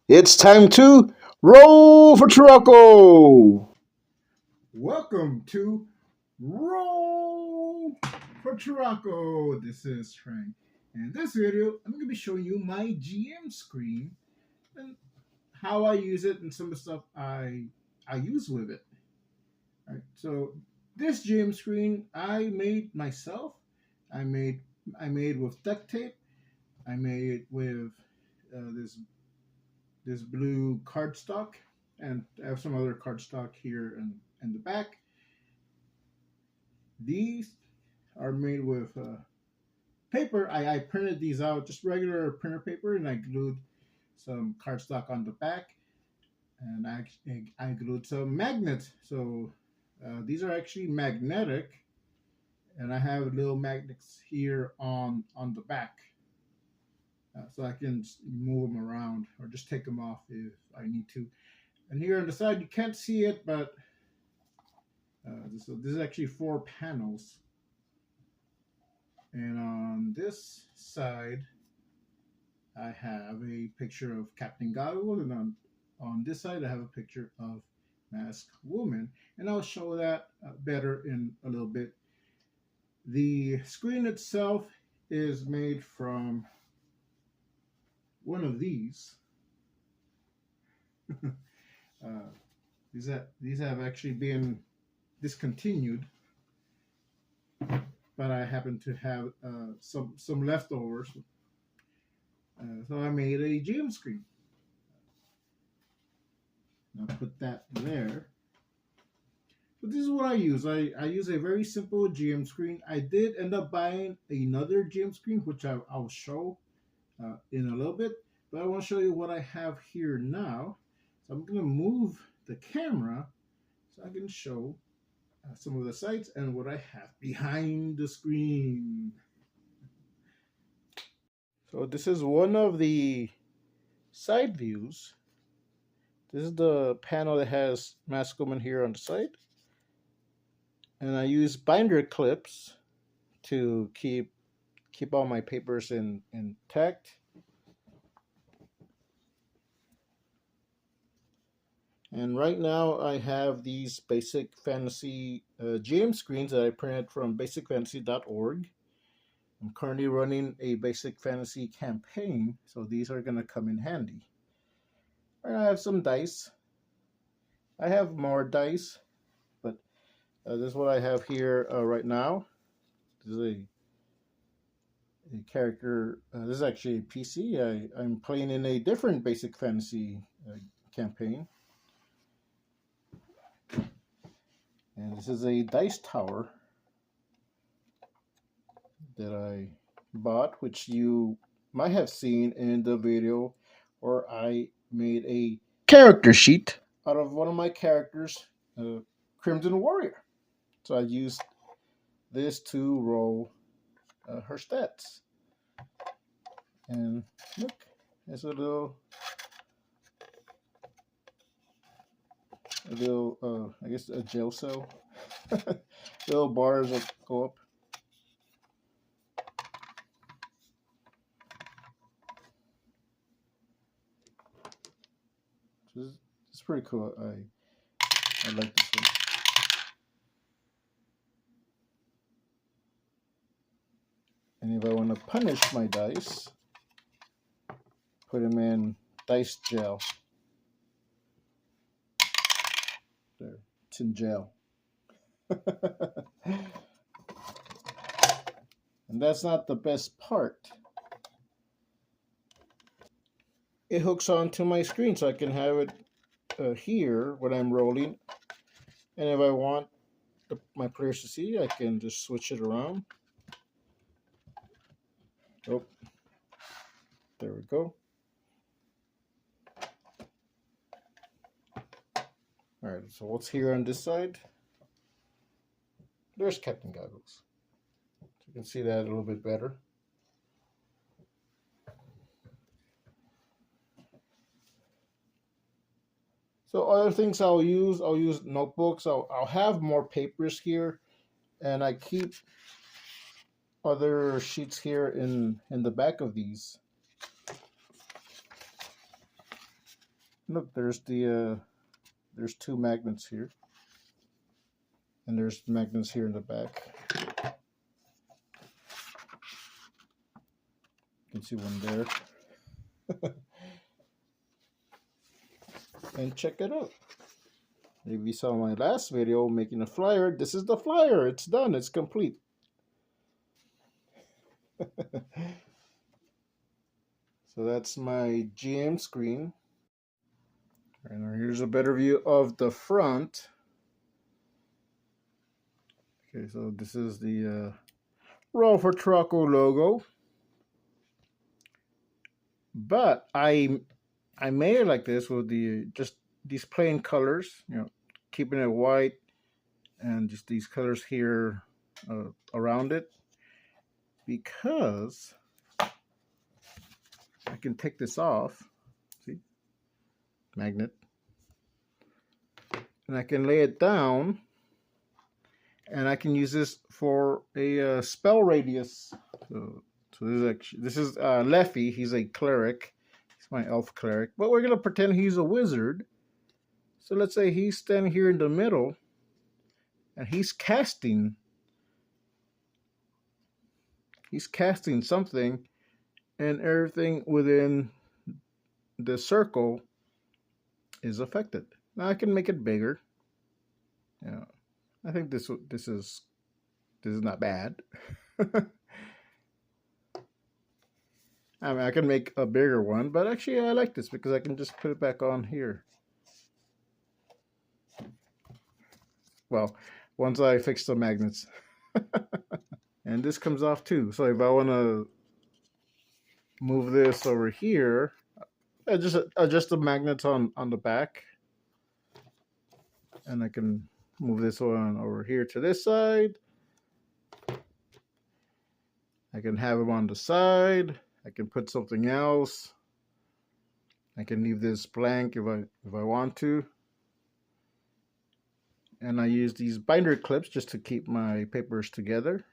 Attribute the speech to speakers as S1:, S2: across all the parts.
S1: It's time to roll for Turaco.
S2: Welcome to RollForTuraco. This is Frank. And in this video, I'm going to be showing you my GM screen and how I use it and some of the stuff I use with it. All right, so this GM screen I made myself. I made I made with duct tape. I made with this blue cardstock, and I have some other cardstock here in the back. These are made with paper. I printed these out, just regular printer paper, and I glued some cardstock on the back, and I glued some magnets. So these are actually magnetic, and I have little magnets here on the back, so I can move them around or just take them off if I need to. And here on the side, you can't see it, but this is actually 4 panels. And on this side, I have a picture of Captain Goggles, and on this side, I have a picture of Masked Woman. And I'll show that better in a little bit. The screen itself is made from one of these. These have actually been discontinued, but I happen to have some leftovers. So I made a GM screen. I'll put that there. So this is what I use. I use a very simple GM screen. I did end up buying another GM screen, which I'll show in a little bit. But I want to show you what I have here now. So I'm going to move the camera so I can show some of the sites and what I have behind the screen. So this is one of the side views. This is the panel that has Masked Woman here on the side. And I use binder clips to keep all my papers intact. And right now I have these Basic Fantasy GM screens that I printed from basicfantasy.org. I'm currently running a Basic Fantasy campaign, so these are going to come in handy. And I have some dice. I have more dice, but this is what I have here right now. This is a character. This is actually a PC. I'm playing in a different Basic Fantasy campaign. And this is a dice tower that I bought, which you might have seen in the video where I made a character sheet out of one of my characters, Crimson Warrior. So I used this to roll her stats. And look, there's a little, I guess a jail cell. Little bars that go up. It's pretty cool. I like this one. And if I want to punish my dice, put them in dice jail. There, it's in jail. And that's not the best part. It hooks onto my screen, so I can have it here when I'm rolling. And if I want my players to see, I can just switch it around. Oh, there we go. All right, so what's here on this side? There's Captain Goggles. So you can see that a little bit better. So other things I'll use notebooks. I'll have more papers here, and I keep other sheets here in the back of these. Look, there's there's two magnets here, and there's magnets here in the back. You can see one there. And check it out. If you saw my last video making a flyer, this is the flyer. It's done. It's complete. So that's my GM screen. And here's a better view of the front. Okay, so this is the RollForTuraco logo. But I made it like this with just these plain colors, keeping it white and just these colors here around it, because I can take this off, see, magnet, and I can lay it down, and I can use this for a spell radius. So this is Leffy. He's a cleric. He's my elf cleric, but we're gonna pretend he's a wizard. So let's say he's standing here in the middle, and he's casting something, and everything within the circle is affected. Now I can make it bigger. Yeah, I think this is not bad. I mean, I can make a bigger one, but actually I like this because I can just put it back on here. Well, once I fix the magnets. And this comes off too. So if I want to move this over here, I just adjust the magnets on the back. And I can move this one over here to this side. I can have them on the side. I can put something else. I can leave this blank if I want to. And I use these binder clips just to keep my papers together.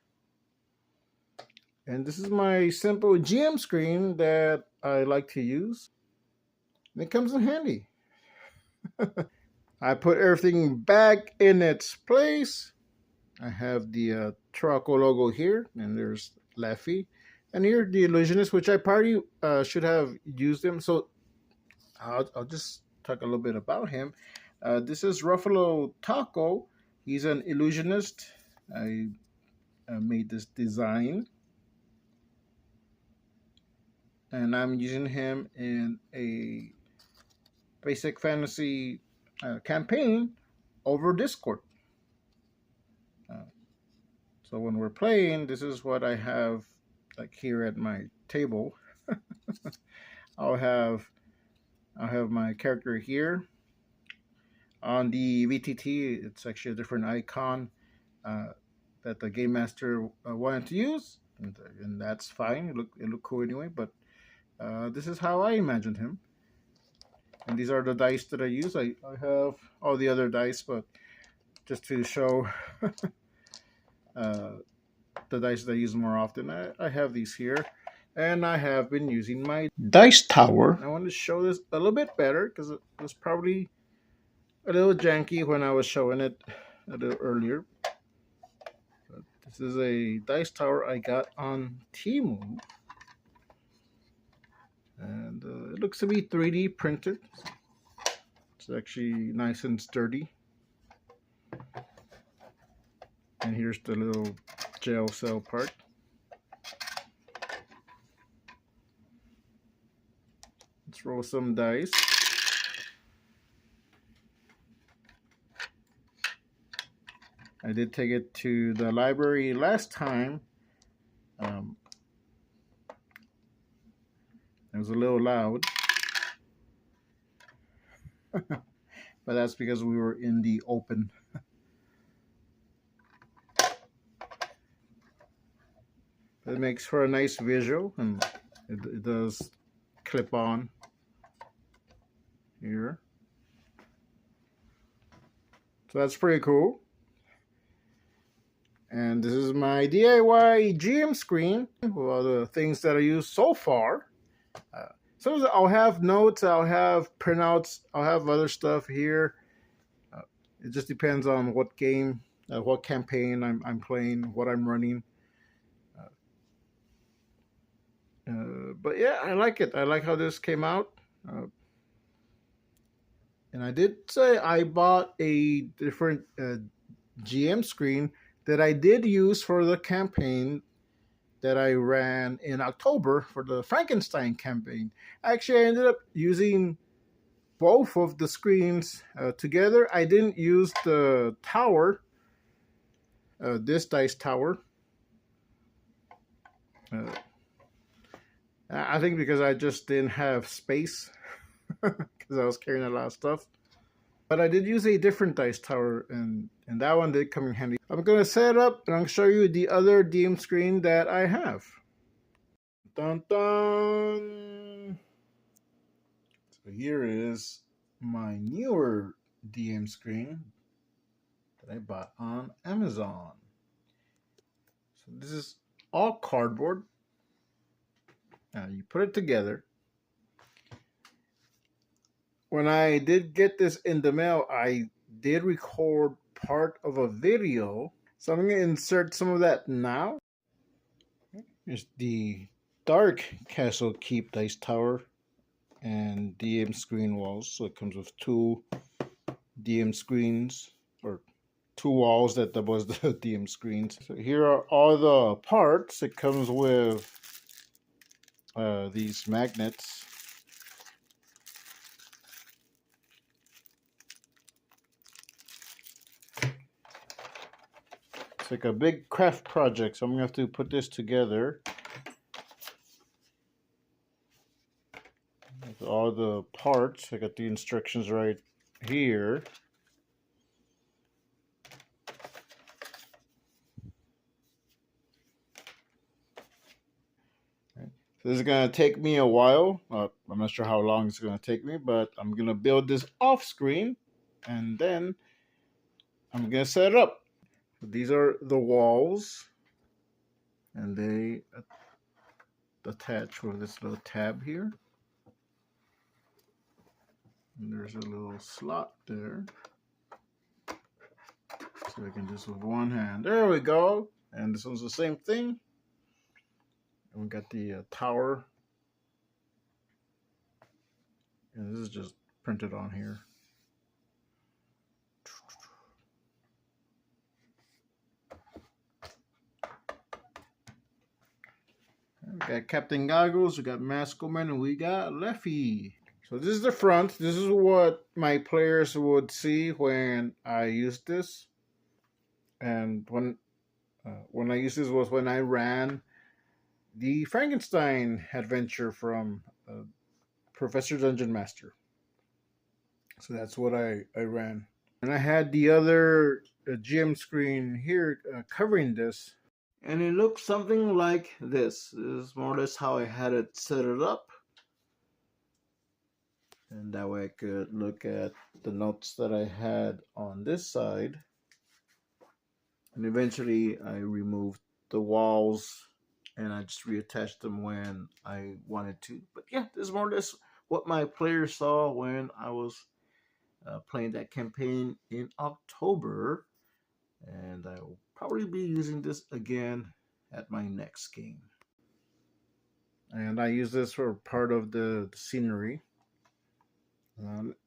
S2: And this is my simple GM screen that I like to use. And it comes in handy. I put everything back in its place. I have the Turaco logo here, and there's Leffy. And here the illusionist, which I probably should have used him. So I'll just talk a little bit about him. This is Ruffalo Taco. He's an illusionist. I made this design. And I'm using him in a basic fantasy campaign over Discord. So when we're playing, this is what I have like here at my table. I'll have my character here. On the VTT, it's actually a different icon that the game master wanted to use, and that's fine. It looked cool anyway. But this is how I imagined him. And these are the dice that I use. I have all the other dice, but just to show the dice that I use more often, I have these here. And I have been using my dice tower. I want to show this a little bit better because it was probably a little janky when I was showing it a little earlier. But this is a dice tower I got on Temu. And it looks to be 3D printed. It's actually nice and sturdy. And here's the little jail cell part. Let's roll some dice. I did take it to the library last time. It was a little loud. But that's because we were in the open. It makes for a nice visual, and it does clip on here. So that's pretty cool. And this is my DIY GM screen with all the things that I used so far. sometimes I'll have notes, I'll have printouts, I'll have other stuff here. It just depends on what game, what campaign I'm playing, what I'm running. But yeah, I like it. I like how this came out. And I did say I bought a different GM screen that I did use for the campaign that I ran in October for the Frankenstein campaign. Actually, I ended up using both of the screens together. I didn't use the tower, this dice tower. I think because I just didn't have space because I was carrying a lot of stuff. But I did use a different dice tower, and that one did come in handy. I'm going to set it up, and I'm going to show you the other DM screen that I have. Dun dun! So here is my newer DM screen that I bought on Amazon. So this is all cardboard. You put it together. When I did get this in the mail, I did record part of a video. So I'm going to insert some of that now. Here's the Dark Castle Keep Dice Tower and DM screen walls. So it comes with two DM screens, or two walls that was the DM screens. So here are all the parts. It comes with these magnets. It's like a big craft project, so I'm gonna have to put this together. With all the parts, I got the instructions right here. So this is gonna take me a while. I'm not sure how long it's gonna take me, but I'm gonna build this off screen, and then I'm gonna set it up. These are the walls, and they attach with this little tab here. And there's a little slot there. So I can just with one hand. There we go. And this one's the same thing. And we got the tower. And this is just printed on here. We got Captain Goggles, we got Mascoman, and we got Leffy. So this is the front. This is what my players would see when I use this. And when I used this was when I ran the Frankenstein adventure from Professor Dungeon Master. So that's what I ran. And I had the other GM screen here covering this. And it looks something like this. This is more or less how I had it set it up. And that way I could look at the notes that I had on this side. And eventually I removed the walls and I just reattached them when I wanted to. But yeah, this is more or less what my players saw when I was playing that campaign in October. And I will probably be using this again at my next game. And I use this for part of the scenery.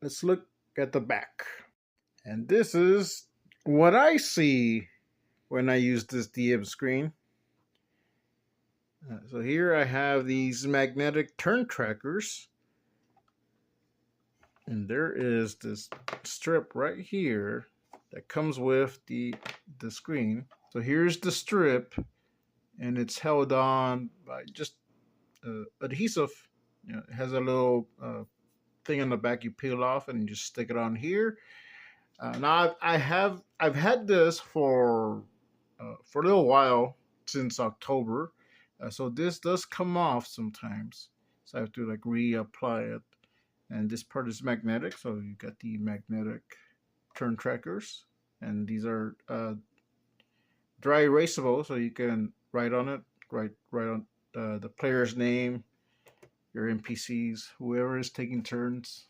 S2: Let's look at the back. And this is what I see when I use this DM screen. So here I have these magnetic turn trackers. And there is this strip right here that comes with the screen. So here's the strip, and it's held on by just adhesive. You know, it has a little thing on the back you peel off, and you just stick it on here. Now I've had this for a little while, since October. So this does come off sometimes. So I have to like reapply it. And this part is magnetic, so you got the magnetic turn trackers, and these are dry erasable, so you can write on it, write on the player's name, your NPCs, whoever is taking turns.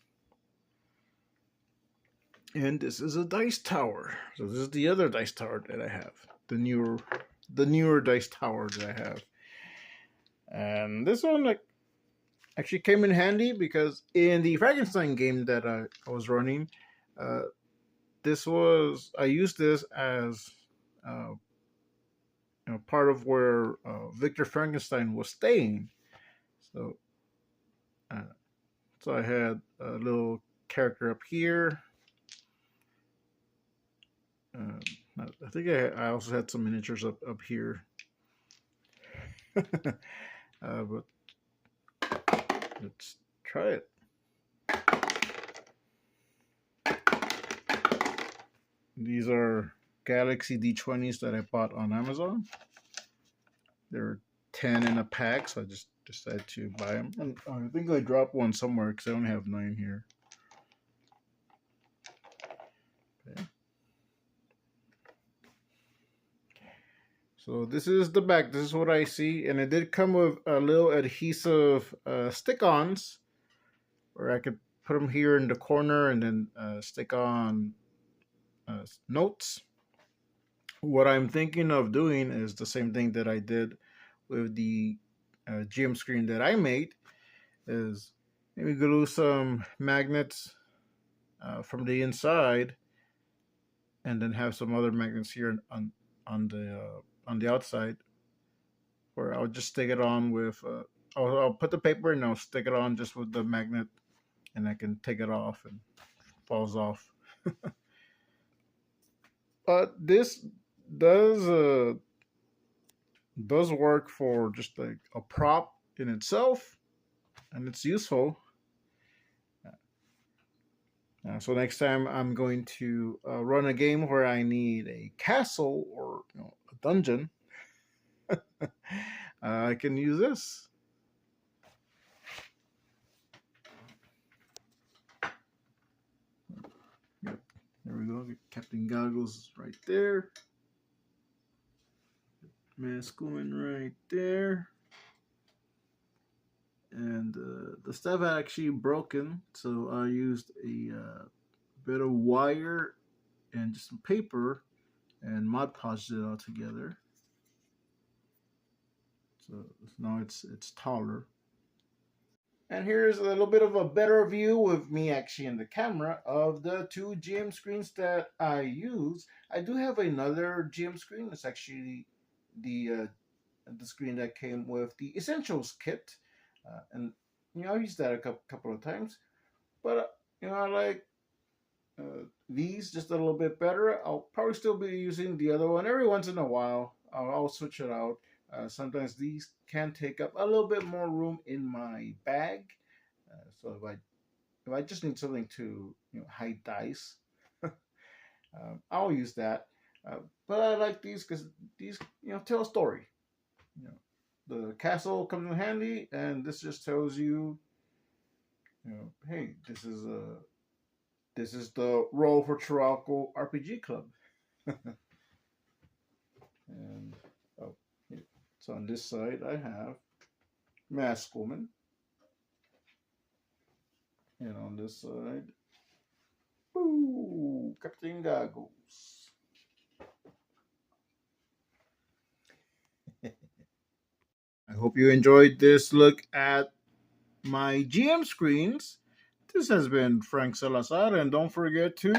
S2: And this is a dice tower. So this is the other dice tower that I have. The newer dice tower that I have. And this one like actually came in handy because in the Frankenstein game that I was running, uh, I used this as part of where Victor Frankenstein was staying. So uh, so I had a little character up here. I think I also had some miniatures up here. But let's try it. These are Galaxy D20s that I bought on Amazon. They're 10 in a pack, so I just decided to buy them. And I think I dropped one somewhere because I only have 9 here. Okay. So this is the back. This is what I see, and it did come with a little adhesive stick-ons, where I could put them here in the corner and then stick on notes. What I'm thinking of doing is the same thing that I did with the GM screen that I made, is maybe glue some magnets from the inside, and then have some other magnets here on the outside, where I'll just stick it on with. I'll put the paper and I'll stick it on just with the magnet, and I can take it off and falls off. This does does work for just like a prop in itself, and it's useful. So next time I'm going to run a game where I need a castle or a dungeon, I can use this. Yep. There we go. Captain Goggles right there. Masculine right there. And the stuff had actually broken, so I used a bit of wire and just some paper and Mod Podged it all together. So now it's taller. And here's a little bit of a better view with me actually in the camera of the 2 GM screens that I use. I do have another GM screen. It's actually the screen that came with the Essentials kit, and I used that a couple of times. But I like these just a little bit better. I'll probably still be using the other one every once in a while. I'll switch it out. Sometimes these can take up a little bit more room in my bag. So if I just need something to hide dice, I'll use that. But I like these because these tell a story. The castle comes in handy, and this just tells you, hey, this is the RollForTuraco RPG Club. And so on this side I have Masculine, and on this side, Captain Goggles. I hope you enjoyed this look at my GM screens. This has been Frank Salazar, and don't forget to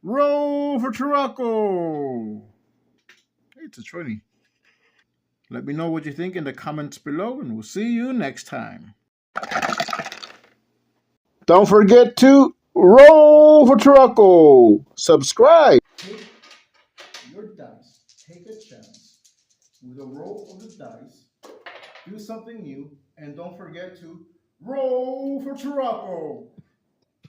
S2: roll for Turaco. Hey, it's a 20. Let me know what you think in the comments below, and we'll see you next time.
S1: Don't forget to roll for Turaco. Subscribe.
S2: Take your dice. Take a chance. With a roll of the dice, do something new, and don't forget to roll for Turaco.